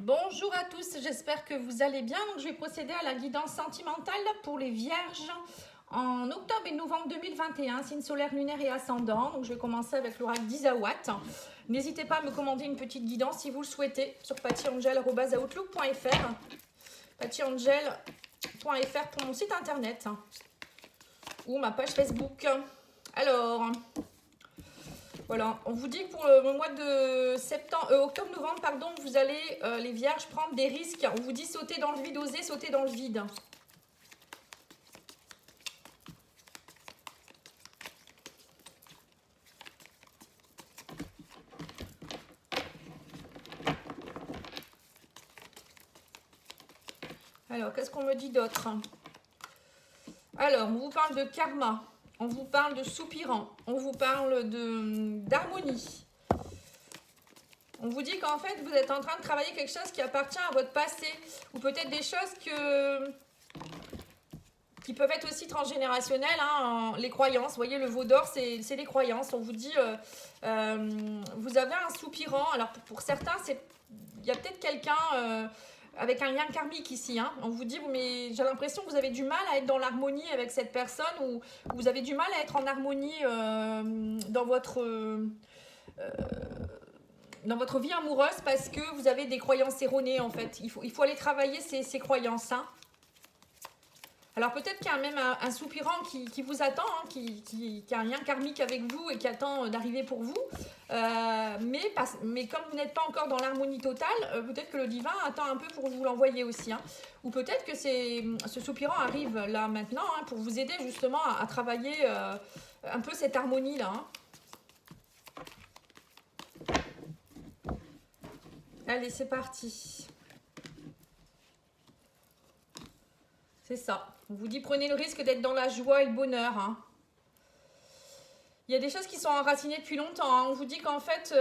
Bonjour à tous, j'espère que vous allez bien. Donc, je vais procéder à la guidance sentimentale pour les vierges en octobre et novembre 2021, signe solaire, lunaire et ascendant. Donc, je vais commencer avec l'oracle d'Isawat. N'hésitez pas à me commander une petite guidance si vous le souhaitez sur pattyangel@outlook.fr, pattyangel.fr pour mon site internet ou ma page Facebook. Alors, voilà, on vous dit que pour le mois de octobre-novembre, pardon, vous allez, les vierges, prendre des risques. On vous dit sauter dans le vide, oser sauter dans le vide. Alors, qu'est-ce qu'on me dit d'autre? Alors, on vous parle de karma, on vous parle de soupirant, on vous parle d'harmonie. On vous dit qu'en fait, vous êtes en train de travailler quelque chose qui appartient à votre passé, ou peut-être des choses qui peuvent être aussi transgénérationnelles, hein, les croyances. Vous voyez, le veau d'or, c'est les croyances. On vous dit, vous avez un soupirant. Alors, pour certains, il y a peut-être quelqu'un avec un lien karmique ici. Hein. On vous dit, mais j'ai l'impression que vous avez du mal à être dans l'harmonie avec cette personne, ou vous avez du mal à être en harmonie dans votre vie amoureuse parce que vous avez des croyances erronées en fait. Il faut aller travailler ces croyances. Hein. Alors peut-être qu'il y a même un soupirant qui vous attend, hein, qui a un lien karmique avec vous et qui attend d'arriver pour vous. Mais comme vous n'êtes pas encore dans l'harmonie totale, peut-être que le divin attend un peu pour vous l'envoyer aussi. Hein. Ou peut-être que ce soupirant arrive là maintenant, hein, pour vous aider justement à travailler un peu cette harmonie-là. Hein. Allez, c'est parti. C'est ça. On vous dit prenez le risque d'être dans la joie et le bonheur. Hein. Il y a des choses qui sont enracinées depuis longtemps. Hein. On vous dit qu'en fait,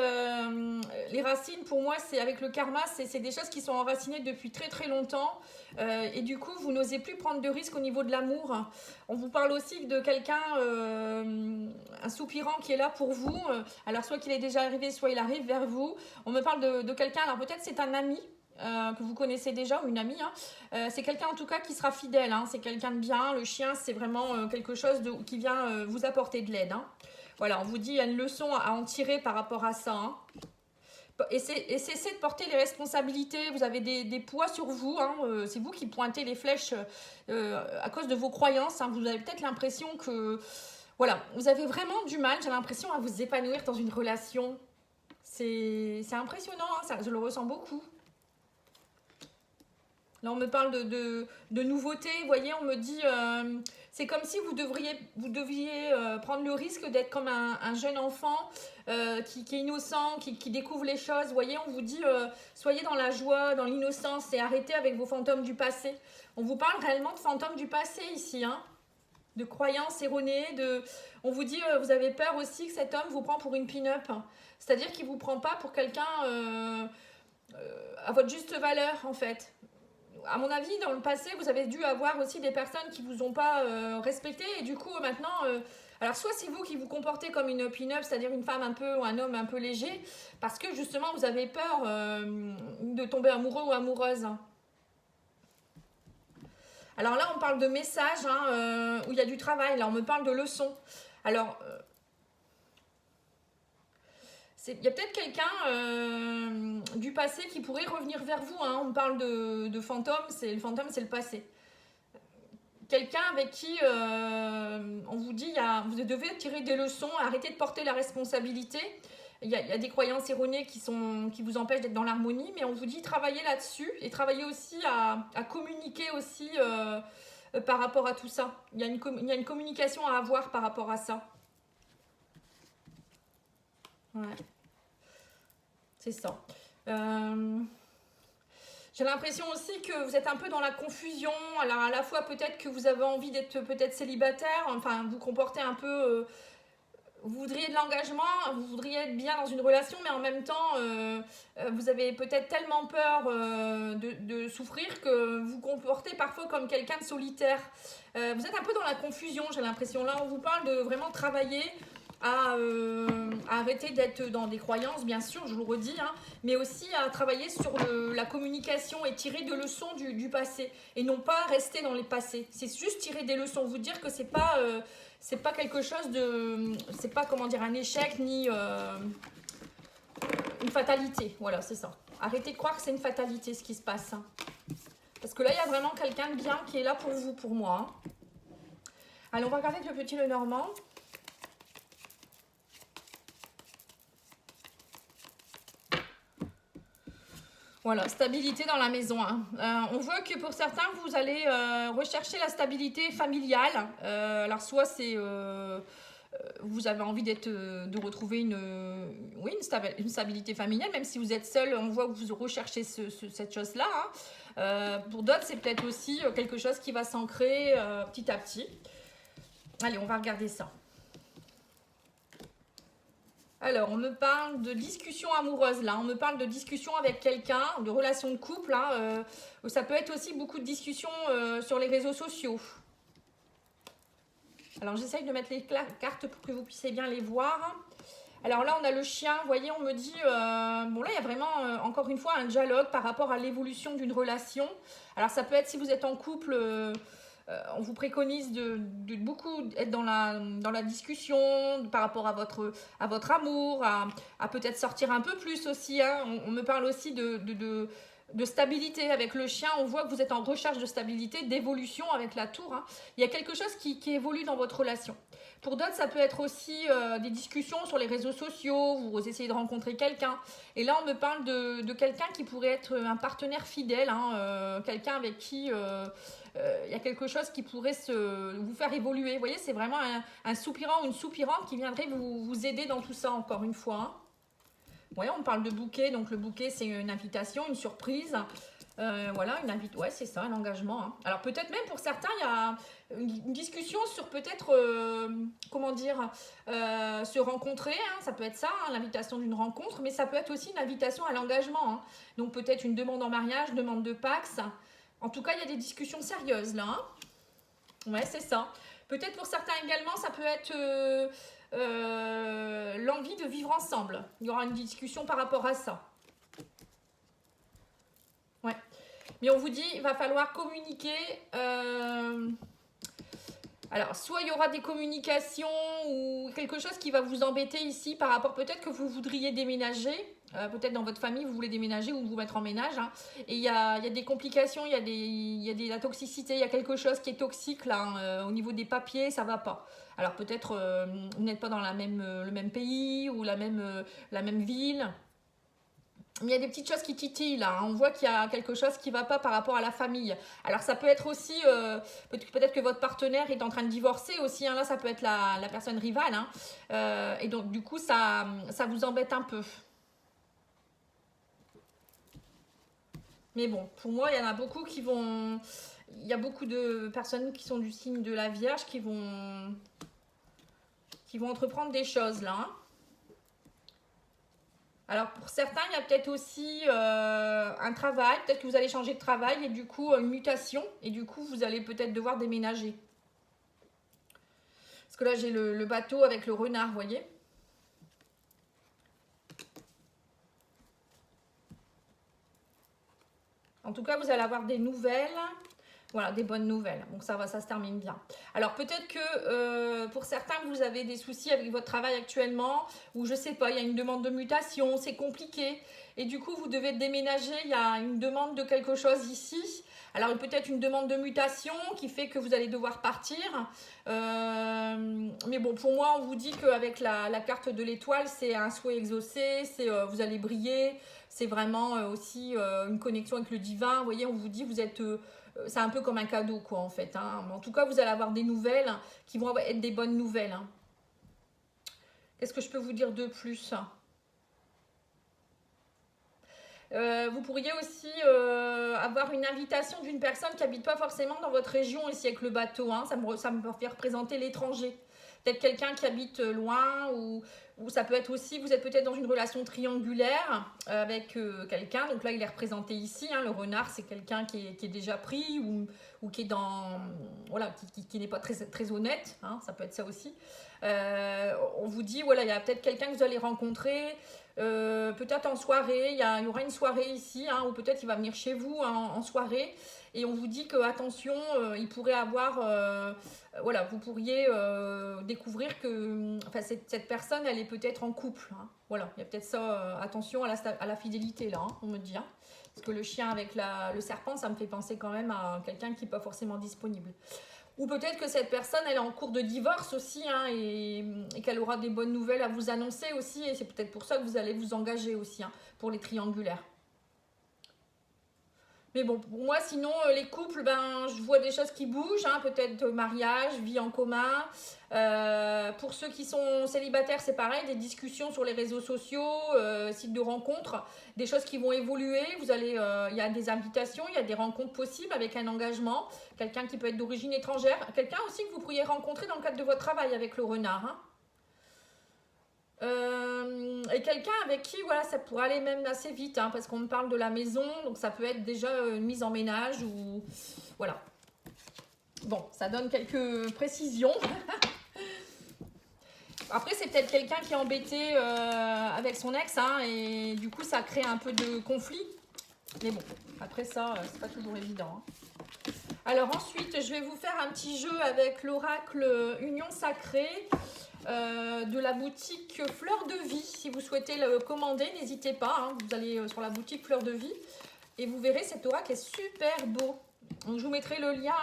les racines, pour moi, c'est avec le karma, c'est des choses qui sont enracinées depuis très très longtemps. Et du coup, vous n'osez plus prendre de risques au niveau de l'amour. On vous parle aussi de quelqu'un, un soupirant qui est là pour vous. Alors, soit qu'il est déjà arrivé, soit il arrive vers vous. On me parle de quelqu'un, alors peut-être c'est un ami. Que vous connaissez déjà, ou une amie, hein. C'est quelqu'un en tout cas qui sera fidèle, hein. C'est quelqu'un de bien. Le chien, c'est vraiment quelque chose qui vient vous apporter de l'aide. Hein. Voilà, on vous dit il y a une leçon à en tirer par rapport à ça. Hein. Et cessez de porter les responsabilités. Vous avez des poids sur vous. Hein. C'est vous qui pointez les flèches à cause de vos croyances. Hein. Vous avez peut-être l'impression que... Voilà, vous avez vraiment du mal, j'ai l'impression, à vous épanouir dans une relation. C'est impressionnant, hein, ça, je le ressens beaucoup. Là, on me parle de nouveautés. Vous voyez, on me dit... c'est comme si vous deviez prendre le risque d'être comme un jeune enfant qui est innocent, qui découvre les choses. Vous voyez, on vous dit soyez dans la joie, dans l'innocence et arrêtez avec vos fantômes du passé. On vous parle réellement de fantômes du passé ici, hein, de croyances erronées. On vous dit vous avez peur aussi que cet homme vous prend pour une pin-up. Hein. C'est-à-dire qu'il ne vous prend pas pour quelqu'un à votre juste valeur, en fait. À mon avis, dans le passé, vous avez dû avoir aussi des personnes qui vous ont pas respecté. Et du coup, maintenant, alors soit c'est vous qui vous comportez comme une pin-up, c'est-à-dire une femme un peu ou un homme un peu léger, parce que justement, vous avez peur de tomber amoureux ou amoureuse. Alors là, on parle de messages hein, où il y a du travail. Là, on me parle de leçons. Alors... il y a peut-être quelqu'un du passé qui pourrait revenir vers vous. Hein. On parle de fantômes, le fantôme, c'est le passé. Quelqu'un avec qui on vous dit vous devez tirer des leçons, arrêter de porter la responsabilité. Il y a des croyances erronées qui vous empêchent d'être dans l'harmonie, mais on vous dit travailler là-dessus et travailler aussi à communiquer aussi par rapport à tout ça. Il y a une communication à avoir par rapport à ça. Ouais. C'est ça. J'ai l'impression aussi que vous êtes un peu dans la confusion. Alors à la fois peut-être que vous avez envie d'être peut-être célibataire, enfin vous comportez un peu... vous voudriez de l'engagement, vous voudriez être bien dans une relation, mais en même temps, vous avez peut-être tellement peur de souffrir que vous vous comportez parfois comme quelqu'un de solitaire. Vous êtes un peu dans la confusion, j'ai l'impression. Là, on vous parle de vraiment travailler à arrêter d'être dans des croyances, bien sûr, je vous le redis, hein, mais aussi à travailler sur la communication et tirer des leçons du passé et non pas rester dans les passés. C'est juste tirer des leçons, vous dire que c'est pas quelque chose de, c'est pas comment dire un échec ni une fatalité. Voilà, c'est ça. Arrêtez de croire que c'est une fatalité ce qui se passe. Hein. Parce que là, il y a vraiment quelqu'un de bien qui est là pour vous, pour moi. Hein. Allez, on va regarder avec le petit Lenormand. Voilà, stabilité dans la maison. Hein. On voit que pour certains, vous allez rechercher la stabilité familiale. Alors, soit c'est... vous avez envie de retrouver une stabilité familiale, même si vous êtes seul, on voit que vous recherchez cette chose-là. Hein. Pour d'autres, c'est peut-être aussi quelque chose qui va s'ancrer petit à petit. Allez, on va regarder ça. Alors, on me parle de discussion amoureuse, là. On me parle de discussion avec quelqu'un, de relation de couple. Hein. Ça peut être aussi beaucoup de discussions sur les réseaux sociaux. Alors, j'essaye de mettre les cartes pour que vous puissiez bien les voir. Alors là, on a le chien. Vous voyez, on me dit... bon, là, il y a vraiment, encore une fois, un dialogue par rapport à l'évolution d'une relation. Alors, ça peut être si vous êtes en couple... on vous préconise de beaucoup être dans la discussion par rapport à votre amour, à peut-être sortir un peu plus aussi. Hein. On me parle aussi de stabilité avec le chien. On voit que vous êtes en recherche de stabilité, d'évolution avec la tour. Hein. Il y a quelque chose qui évolue dans votre relation. Pour d'autres, ça peut être aussi des discussions sur les réseaux sociaux. Vous essayez de rencontrer quelqu'un. Et là, on me parle de quelqu'un qui pourrait être un partenaire fidèle. Hein, quelqu'un avec qui... il y a quelque chose qui pourrait vous faire évoluer. Vous voyez, c'est vraiment un soupirant ou une soupirante qui viendrait vous aider dans tout ça, encore une fois. Hein. Vous voyez, on parle de bouquet. Donc, le bouquet, c'est une invitation, une surprise. Voilà, ouais, c'est ça, un engagement. Hein. Alors, peut-être même pour certains, il y a une discussion sur peut-être, comment dire, se rencontrer. Hein, ça peut être ça, hein, l'invitation d'une rencontre. Mais ça peut être aussi une invitation à l'engagement. Hein. Donc, peut-être une demande en mariage, demande de Pax. En tout cas, il y a des discussions sérieuses là. Hein. Ouais, c'est ça. Peut-être pour certains également, ça peut être l'envie de vivre ensemble. Il y aura une discussion par rapport à ça. Ouais. Mais on vous dit, il va falloir communiquer. Alors, soit il y aura des communications ou quelque chose qui va vous embêter ici par rapport, peut-être que vous voudriez déménager, peut-être dans votre famille, vous voulez déménager ou vous mettre en ménage, hein, et il y a des complications, il y a la toxicité, il y a quelque chose qui est toxique là, hein, au niveau des papiers, ça va pas. Alors peut-être vous n'êtes pas dans le même pays ou la même ville. Il y a des petites choses qui titillent là. Hein. On voit qu'il y a quelque chose qui ne va pas par rapport à la famille. Alors ça peut être aussi, peut-être que votre partenaire est en train de divorcer aussi. Hein. Là, ça peut être la personne rivale. Hein. Et donc du coup, ça vous embête un peu. Mais bon, pour moi, il y en a beaucoup qui vont... Il y a beaucoup de personnes qui sont du signe de la Vierge qui vont entreprendre des choses là. Hein. Alors pour certains, il y a peut-être aussi un travail, peut-être que vous allez changer de travail et du coup une mutation et du coup vous allez peut-être devoir déménager. Parce que là j'ai le bateau avec le renard, vous voyez. En tout cas, vous allez avoir des nouvelles. Voilà, des bonnes nouvelles. Donc ça se termine bien. Alors peut-être que pour certains, vous avez des soucis avec votre travail actuellement, ou je sais pas, il y a une demande de mutation, c'est compliqué. Et du coup, vous devez déménager, il y a une demande de quelque chose ici. Alors peut-être une demande de mutation qui fait que vous allez devoir partir. Mais bon, pour moi, on vous dit qu'avec la carte de l'étoile, c'est un souhait exaucé, vous allez briller. C'est vraiment aussi une connexion avec le divin. Vous voyez, on vous dit, vous êtes... c'est un peu comme un cadeau, quoi, en fait. Hein. En tout cas, vous allez avoir des nouvelles qui vont être des bonnes nouvelles. Hein. Qu'est-ce que je peux vous dire de plus ? Vous pourriez aussi avoir une invitation d'une personne qui n'habite pas forcément dans votre région ici avec le bateau. Hein. Ça me fait représenter l'étranger. peut-être quelqu'un qui habite loin ou ça peut être aussi, vous êtes peut-être dans une relation triangulaire avec quelqu'un. Donc là, il est représenté ici. Hein, le renard, c'est quelqu'un qui est déjà pris ou qui est dans, voilà, qui n'est pas très honnête. Hein, ça peut être ça aussi. On vous dit, voilà, il y a peut-être quelqu'un que vous allez rencontrer. Peut-être en soirée, il y aura une soirée ici, hein, ou peut-être il va venir chez vous hein, en soirée. Et on vous dit que attention, il pourrait avoir, voilà, vous pourriez découvrir que, enfin, cette personne, elle est peut-être en couple. Hein. Voilà, il y a peut-être ça. Attention à la fidélité là, hein, on me dit. Hein. Parce que le chien avec le serpent, ça me fait penser quand même à quelqu'un qui n'est pas forcément disponible. Ou peut-être que cette personne, elle est en cours de divorce aussi, hein, et qu'elle aura des bonnes nouvelles à vous annoncer aussi. Et c'est peut-être pour ça que vous allez vous engager aussi, hein, pour les triangulaires. Mais bon, pour moi, sinon, les couples, ben, je vois des choses qui bougent, hein, peut-être mariage, vie en commun. Pour ceux qui sont célibataires, c'est pareil, des discussions sur les réseaux sociaux, sites de rencontres, des choses qui vont évoluer. Il y a des invitations, il y a des rencontres possibles avec un engagement. Quelqu'un qui peut être d'origine étrangère, quelqu'un aussi que vous pourriez rencontrer dans le cadre de votre travail avec le renard. Hein. Et quelqu'un avec qui voilà, ça pourrait aller même assez vite, hein, parce qu'on me parle de la maison, donc ça peut être déjà une mise en ménage ou voilà. Bon, ça donne quelques précisions. Après, c'est peut-être quelqu'un qui est embêté avec son ex, hein, et du coup, ça crée un peu de conflit. Mais bon, après ça, c'est pas toujours évident. Hein. Alors ensuite, je vais vous faire un petit jeu avec l'oracle Union Sacrée. De la boutique Fleur de Vie. Si vous souhaitez le commander, n'hésitez pas. Hein, vous allez sur la boutique Fleur de Vie et vous verrez, cet oracle est super beau. Donc, je vous mettrai le lien,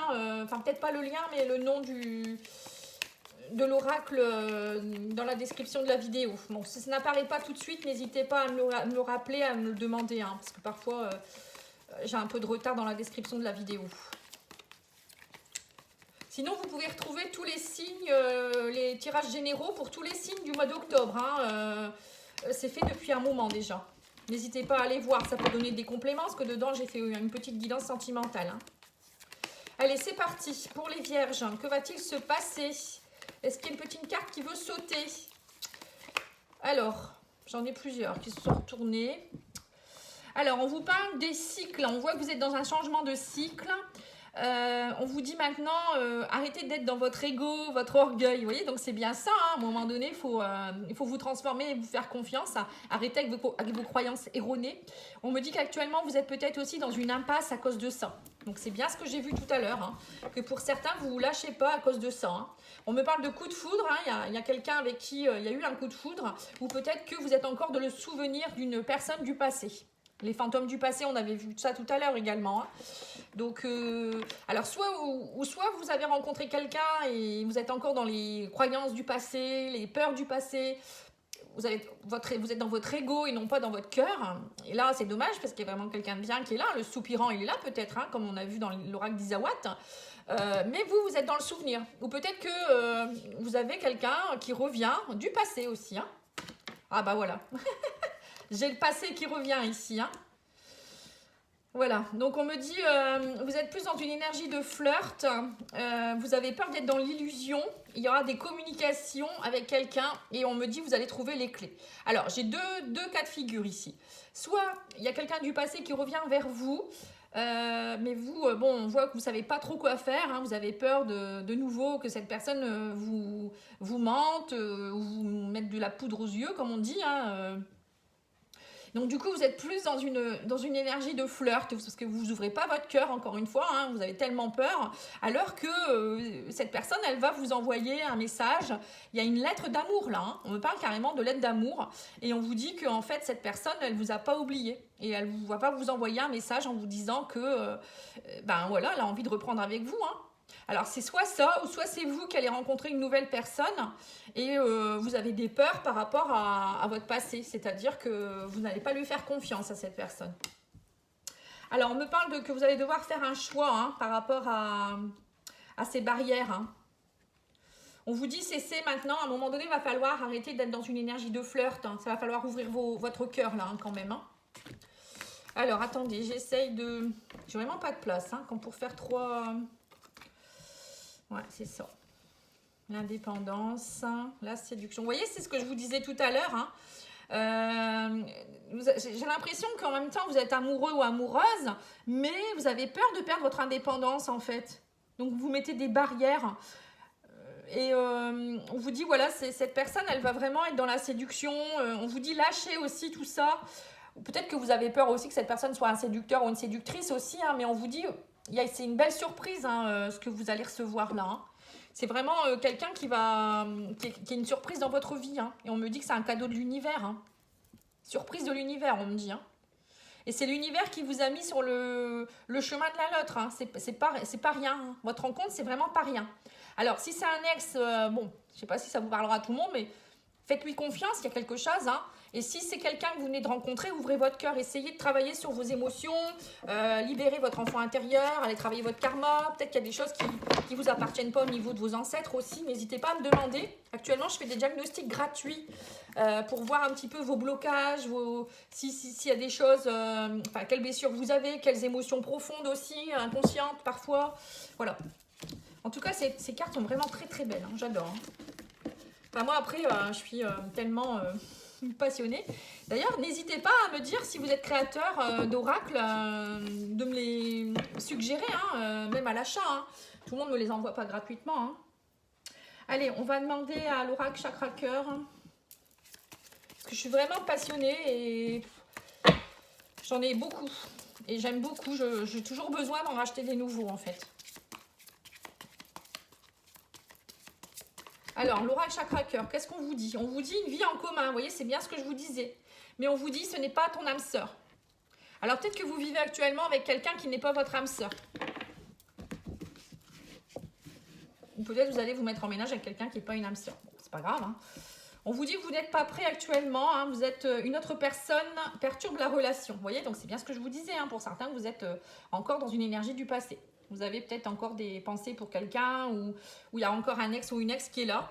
enfin peut-être pas le lien, mais le nom de l'oracle dans la description de la vidéo. Bon, si ça n'apparaît pas tout de suite, n'hésitez pas à me le rappeler, à me le demander, hein, parce que parfois j'ai un peu de retard dans la description de la vidéo. Sinon, vous pouvez retrouver tous les signes, les tirages généraux pour tous les signes du mois d'octobre. Hein. C'est fait depuis un moment déjà. N'hésitez pas à aller voir, ça peut donner des compléments, parce que dedans, j'ai fait une petite guidance sentimentale. Hein. Allez, c'est parti. Pour les vierges, que va-t-il se passer? Est-ce qu'il y a une petite carte qui veut sauter? Alors, j'en ai plusieurs qui se sont retournées. Alors, on vous parle des cycles. On voit que vous êtes dans un changement de cycle. On vous dit maintenant, arrêtez d'être dans votre ego, votre orgueil. Vous voyez, donc c'est bien ça. Hein, à un moment donné, il faut vous transformer et vous faire confiance. Hein, arrêtez avec vos croyances erronées. On me dit qu'actuellement, vous êtes peut-être aussi dans une impasse à cause de ça. Donc c'est bien ce que j'ai vu tout à l'heure. Hein, que pour certains, vous ne vous lâchez pas à cause de ça. Hein. On me parle de coup de foudre. Hein, il y a quelqu'un avec qui il y a eu un coup de foudre. Ou peut-être que vous êtes encore dans le souvenir d'une personne du passé. Les fantômes du passé, on avait vu ça tout à l'heure également. Hein. Donc, alors soit vous avez rencontré quelqu'un et vous êtes encore dans les croyances du passé, les peurs du passé. Vous êtes dans votre ego et non pas dans votre cœur. Et là, c'est dommage parce qu'il y a vraiment quelqu'un de bien qui est là. Le soupirant, il est là peut-être, hein, comme on a vu dans l'oracle d'Isawat. Mais vous êtes dans le souvenir. Ou peut-être que vous avez quelqu'un qui revient du passé aussi. Hein. Ah bah voilà. J'ai le passé qui revient ici. Hein. Voilà, donc on me dit, vous êtes plus dans une énergie de flirt, vous avez peur d'être dans l'illusion, il y aura des communications avec quelqu'un et on me dit vous allez trouver les clés. Alors j'ai deux cas de figure ici. Soit il y a quelqu'un du passé qui revient vers vous, mais vous, bon, on voit que vous ne savez pas trop quoi faire, hein, vous avez peur de nouveau que cette personne vous mente, ou vous mette de la poudre aux yeux comme on dit, hein, donc du coup, vous êtes plus dans une énergie de flirt, parce que vous n'ouvrez pas votre cœur, encore une fois, hein, vous avez tellement peur, alors que cette personne, elle va vous envoyer un message. Il y a une lettre d'amour là, hein. On me parle carrément de lettre d'amour, et on vous dit qu'en fait, cette personne, elle ne vous a pas oublié, et elle ne va pas vous envoyer un message en vous disant que, ben voilà, elle a envie de reprendre avec vous, hein. Alors c'est soit ça, ou soit c'est vous qui allez rencontrer une nouvelle personne et vous avez des peurs par rapport à votre passé. C'est-à-dire que vous n'allez pas lui faire confiance à cette personne. Alors on me parle que vous allez devoir faire un choix, hein, par rapport à ces barrières. Hein. On vous dit cessez maintenant, à un moment donné, il va falloir arrêter d'être dans une énergie de flirt. Hein. Ça va falloir ouvrir votre cœur là, hein, quand même. Hein. Alors attendez, j'essaye de... J'ai vraiment pas de place, hein, comme pour faire trois... Ouais, c'est ça. L'indépendance, la séduction. Vous voyez, c'est ce que je vous disais tout à l'heure. Hein. J'ai l'impression qu'en même temps, vous êtes amoureux ou amoureuse, mais vous avez peur de perdre votre indépendance, en fait. Donc, vous mettez des barrières. Et on vous dit, voilà, cette personne, elle va vraiment être dans la séduction. On vous dit, lâchez aussi tout ça. Peut-être que vous avez peur aussi que cette personne soit un séducteur ou une séductrice aussi, hein, mais on vous dit, c'est une belle surprise, hein, ce que vous allez recevoir là. Hein. C'est vraiment quelqu'un qui est une surprise dans votre vie. Hein. Et on me dit que c'est un cadeau de l'univers. Hein. Surprise de l'univers, on me dit. Hein. Et c'est l'univers qui vous a mis sur le chemin de la nôtre. Hein. C'est pas rien. Hein. Votre rencontre, c'est vraiment pas rien. Alors, si c'est un ex, bon, je sais pas si ça vous parlera à tout le monde, mais faites-lui confiance, il y a quelque chose. Hein. Et si c'est quelqu'un que vous venez de rencontrer, ouvrez votre cœur, essayez de travailler sur vos émotions, libérez votre enfant intérieur, allez travailler votre karma. Peut-être qu'il y a des choses qui ne vous appartiennent pas au niveau de vos ancêtres aussi. N'hésitez pas à me demander. Actuellement, je fais des diagnostics gratuits pour voir un petit peu vos blocages, s'il y a des choses, quelles blessures vous avez, quelles émotions profondes aussi, inconscientes parfois. Voilà. En tout cas, ces cartes sont vraiment très très belles. Hein. J'adore. Hein. Enfin, moi, après, je suis tellement passionnée. D'ailleurs, n'hésitez pas à me dire si vous êtes créateur d'oracles, de me les suggérer, hein, même à l'achat. Hein. Tout le monde ne me les envoie pas gratuitement. Hein. Allez, on va demander à l'oracle Chakra Cœur. Parce que je suis vraiment passionnée et j'en ai beaucoup. Et j'aime beaucoup. J'ai toujours besoin d'en racheter des nouveaux, en fait. Alors, l'oracle Chakra Cœur, qu'est-ce qu'on vous dit? On vous dit une vie en commun, vous voyez, c'est bien ce que je vous disais. Mais on vous dit, ce n'est pas ton âme sœur. Alors, peut-être que vous vivez actuellement avec quelqu'un qui n'est pas votre âme sœur. Ou peut-être vous allez vous mettre en ménage avec quelqu'un qui n'est pas une âme sœur. Bon, c'est pas grave. Hein. On vous dit que vous n'êtes pas prêt actuellement. Hein, vous êtes une autre personne perturbe la relation. Vous voyez, donc c'est bien ce que je vous disais. Hein, pour certains, vous êtes encore dans une énergie du passé. Vous avez peut-être encore des pensées pour quelqu'un ou il y a encore un ex ou une ex qui est là.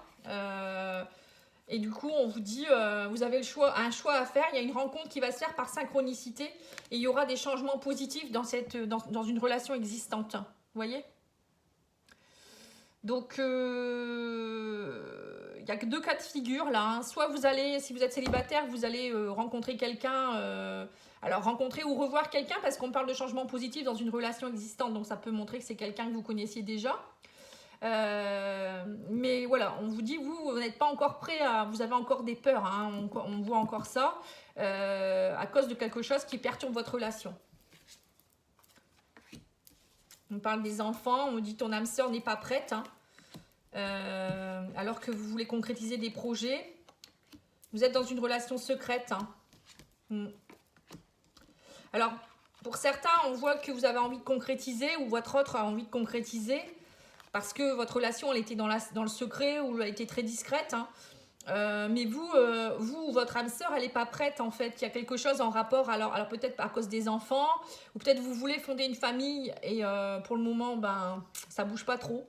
Et du coup, on vous dit, vous avez un choix à faire. Il y a une rencontre qui va se faire par synchronicité et il y aura des changements positifs dans une relation existante. Vous voyez ? Donc, il n'y a que deux cas de figure là. Hein. Soit vous allez, si vous êtes célibataire, vous allez rencontrer quelqu'un... alors, rencontrer ou revoir quelqu'un, parce qu'on parle de changement positif dans une relation existante, donc ça peut montrer que c'est quelqu'un que vous connaissiez déjà. Mais voilà, on vous dit, vous n'êtes pas encore prêt vous avez encore des peurs, hein, on voit encore ça, à cause de quelque chose qui perturbe votre relation. On parle des enfants, on dit ton âme sœur n'est pas prête, hein, alors que vous voulez concrétiser des projets. Vous êtes dans une relation secrète. Hein. Alors, pour certains, on voit que vous avez envie de concrétiser ou votre autre a envie de concrétiser parce que votre relation, elle était dans le secret ou elle était très discrète. Hein. Mais vous, votre âme sœur, elle n'est pas prête en fait. Il y a quelque chose en rapport, alors peut-être à cause des enfants ou peut-être vous voulez fonder une famille et pour le moment, ça ne bouge pas trop.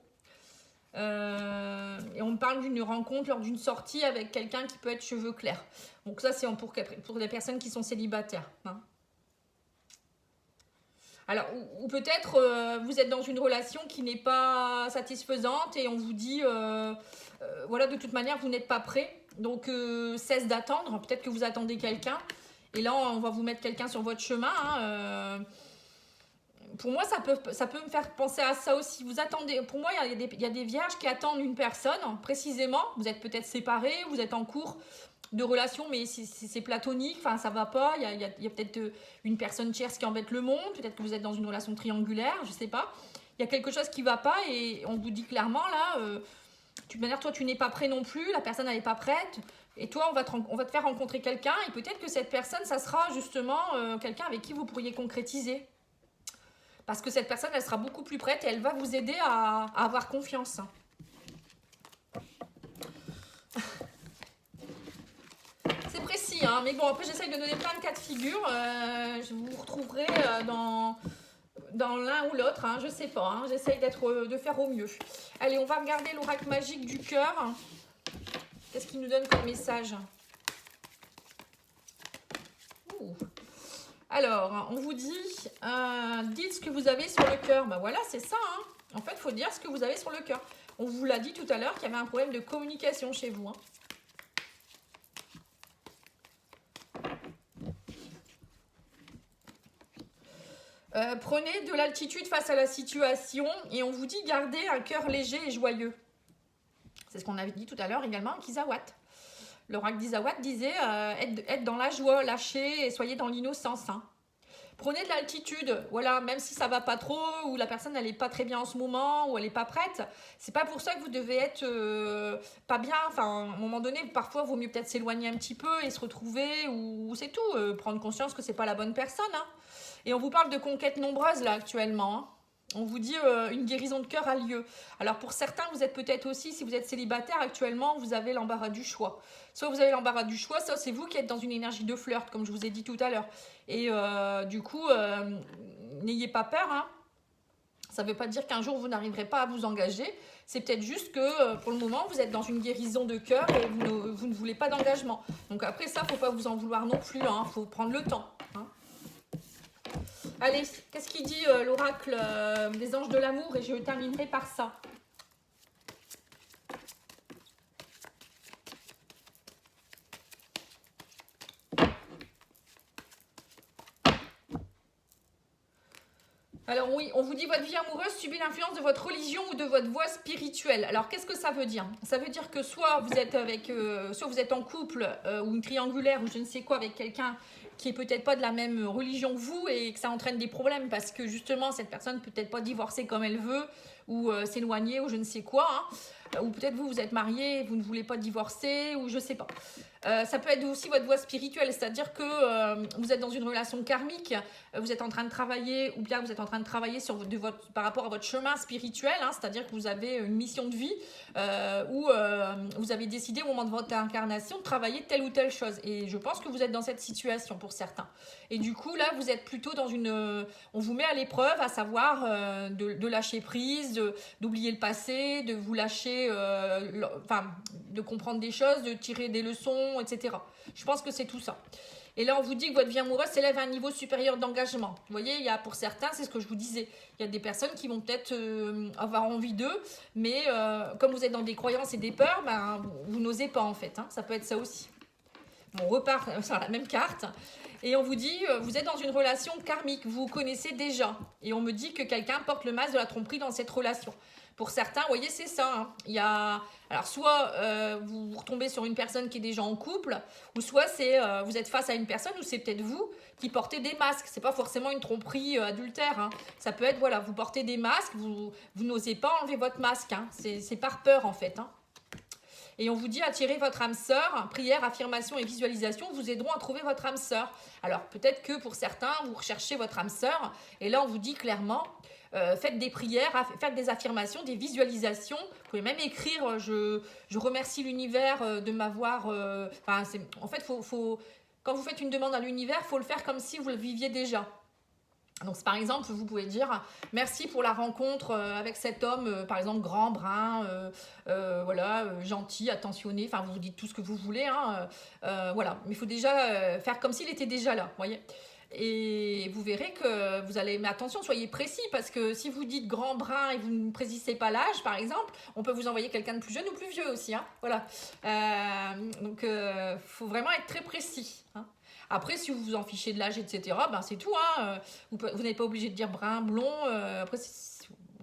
Et on me parle d'une rencontre lors d'une sortie avec quelqu'un qui peut être cheveux clairs. Donc ça, c'est pour les personnes qui sont célibataires. Hein. Alors, ou peut-être vous êtes dans une relation qui n'est pas satisfaisante et on vous dit, voilà, de toute manière, vous n'êtes pas prêt. Donc, cesse d'attendre. Peut-être que vous attendez quelqu'un. Et là, on va vous mettre quelqu'un sur votre chemin. Hein, pour moi, ça peut me faire penser à ça aussi. Vous attendez. Pour moi, il y a des vierges qui attendent une personne, précisément. Vous êtes peut-être séparés, vous êtes en cours de relation, mais c'est platonique, enfin ça va pas, il y a peut-être une personne tierce qui embête le monde, peut-être que vous êtes dans une relation triangulaire, je sais pas, il y a quelque chose qui va pas et on vous dit clairement là, de toute manière toi tu n'es pas prêt non plus, la personne elle est pas prête et toi on va te faire rencontrer quelqu'un et peut-être que cette personne ça sera justement quelqu'un avec qui vous pourriez concrétiser parce que cette personne elle sera beaucoup plus prête et elle va vous aider à avoir confiance. Précis, hein, mais bon, après j'essaye de donner plein de cas de figure. Vous retrouverez dans l'un ou l'autre, hein, je sais pas. Hein, j'essaye de faire au mieux. Allez, on va regarder l'oracle magique du cœur. Qu'est-ce qu'il nous donne comme message? Alors, on vous dit, dites ce que vous avez sur le cœur. Ben voilà, c'est ça. Hein. En fait, il faut dire ce que vous avez sur le cœur. On vous l'a dit tout à l'heure qu'il y avait un problème de communication chez vous. Hein. Prenez de l'altitude face à la situation et on vous dit gardez un cœur léger et joyeux. C'est ce qu'on avait dit tout à l'heure également avec Isawat. L'oracle d'Isawat disait être dans la joie, lâchez et soyez dans l'innocence. Hein. Prenez de l'altitude, voilà, même si ça va pas trop, ou la personne elle est pas très bien en ce moment, ou elle est pas prête, c'est pas pour ça que vous devez être pas bien, enfin, à un moment donné, parfois, il vaut mieux peut-être s'éloigner un petit peu et se retrouver, ou c'est tout, prendre conscience que c'est pas la bonne personne, hein. Et on vous parle de conquêtes nombreuses, là, actuellement, hein. On vous dit une guérison de cœur a lieu. Alors pour certains, vous êtes peut-être aussi, si vous êtes célibataire actuellement, vous avez l'embarras du choix. Soit vous avez l'embarras du choix, soit c'est vous qui êtes dans une énergie de flirt, comme je vous ai dit tout à l'heure. Et du coup, n'ayez pas peur. Hein. Ça ne veut pas dire qu'un jour vous n'arriverez pas à vous engager. C'est peut-être juste que pour le moment, vous êtes dans une guérison de cœur et vous ne voulez pas d'engagement. Donc après ça, il ne faut pas vous en vouloir non plus. Hein. Faut prendre le temps. Hein. Allez, qu'est-ce qu'il dit l'oracle des anges de l'amour? Et je terminerai par ça. Alors oui, on vous dit votre vie amoureuse subit l'influence de votre religion ou de votre voie spirituelle. Alors qu'est-ce que ça veut dire? Ça veut dire que soit vous êtes soit vous êtes en couple ou une triangulaire ou je ne sais quoi avec quelqu'un qui est peut-être pas de la même religion que vous et que ça entraîne des problèmes parce que justement cette personne peut peut-être pas divorcer comme elle veut ou s'éloigner ou je ne sais quoi. Hein. Ou peut-être vous êtes marié, vous ne voulez pas divorcer ou je sais pas. Ça peut être aussi votre voie spirituelle, c'est-à-dire que vous êtes dans une relation karmique, vous êtes en train de travailler ou bien vous êtes en train de travailler par rapport à votre chemin spirituel, hein, c'est-à-dire que vous avez une mission de vie où vous avez décidé au moment de votre incarnation de travailler telle ou telle chose. Et je pense que vous êtes dans cette situation pour certains. Et du coup, là, vous êtes plutôt dans on vous met à l'épreuve, à savoir de lâcher prise, d'oublier le passé, de vous lâcher, de comprendre des choses, de tirer des leçons, etc. Je pense que c'est tout ça. Et là, on vous dit que votre vie amoureuse s'élève à un niveau supérieur d'engagement. Vous voyez, il y a pour certains, c'est ce que je vous disais, il y a des personnes qui vont peut-être avoir envie d'eux, mais comme vous êtes dans des croyances et des peurs, ben, vous n'osez pas en fait. Hein. Ça peut être ça aussi. Bon, on repart sur la même carte. Et on vous dit, vous êtes dans une relation karmique, vous vous connaissez déjà. Et on me dit que quelqu'un porte le masque de la tromperie dans cette relation. Pour certains, vous voyez, c'est ça. Hein. Il y a, alors, soit vous retombez sur une personne qui est déjà en couple, ou soit vous êtes face à une personne où c'est peut-être vous qui portez des masques. C'est pas forcément une tromperie adultère. Hein. Ça peut être, voilà, vous portez des masques, vous n'osez pas enlever votre masque. Hein. C'est par peur, en fait. Hein. Et on vous dit attirer votre âme sœur, prière, affirmation et visualisation vous aideront à trouver votre âme sœur. Alors peut-être que pour certains, vous recherchez votre âme sœur, et là on vous dit clairement, faites des prières, faites des affirmations, des visualisations. Vous pouvez même écrire, je remercie l'univers de m'avoir... en fait, quand vous faites une demande à l'univers, il faut le faire comme si vous le viviez déjà. Donc par exemple, vous pouvez dire merci pour la rencontre avec cet homme, par exemple grand, brun, gentil, attentionné, enfin vous dites tout ce que vous voulez, hein, voilà. Mais il faut déjà faire comme s'il était déjà là, vous voyez. Et vous verrez que vous allez, mais attention, soyez précis, parce que si vous dites grand, brun et vous ne précisez pas l'âge, par exemple, on peut vous envoyer quelqu'un de plus jeune ou plus vieux aussi, hein, voilà. Donc faut vraiment être très précis, hein. Après, si vous vous en fichez de l'âge, etc., ben c'est tout. Hein. Vous n'êtes pas obligé de dire brun, blond. Après,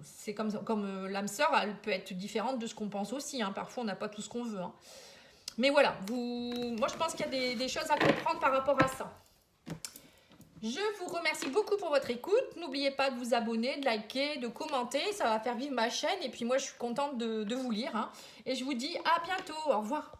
c'est comme l'âme sœur, elle peut être différente de ce qu'on pense aussi. Hein. Parfois, on n'a pas tout ce qu'on veut. Hein. Mais voilà, moi, je pense qu'il y a des choses à comprendre par rapport à ça. Je vous remercie beaucoup pour votre écoute. N'oubliez pas de vous abonner, de liker, de commenter. Ça va faire vivre ma chaîne. Et puis moi, je suis contente de vous lire. Hein. Et je vous dis à bientôt. Au revoir.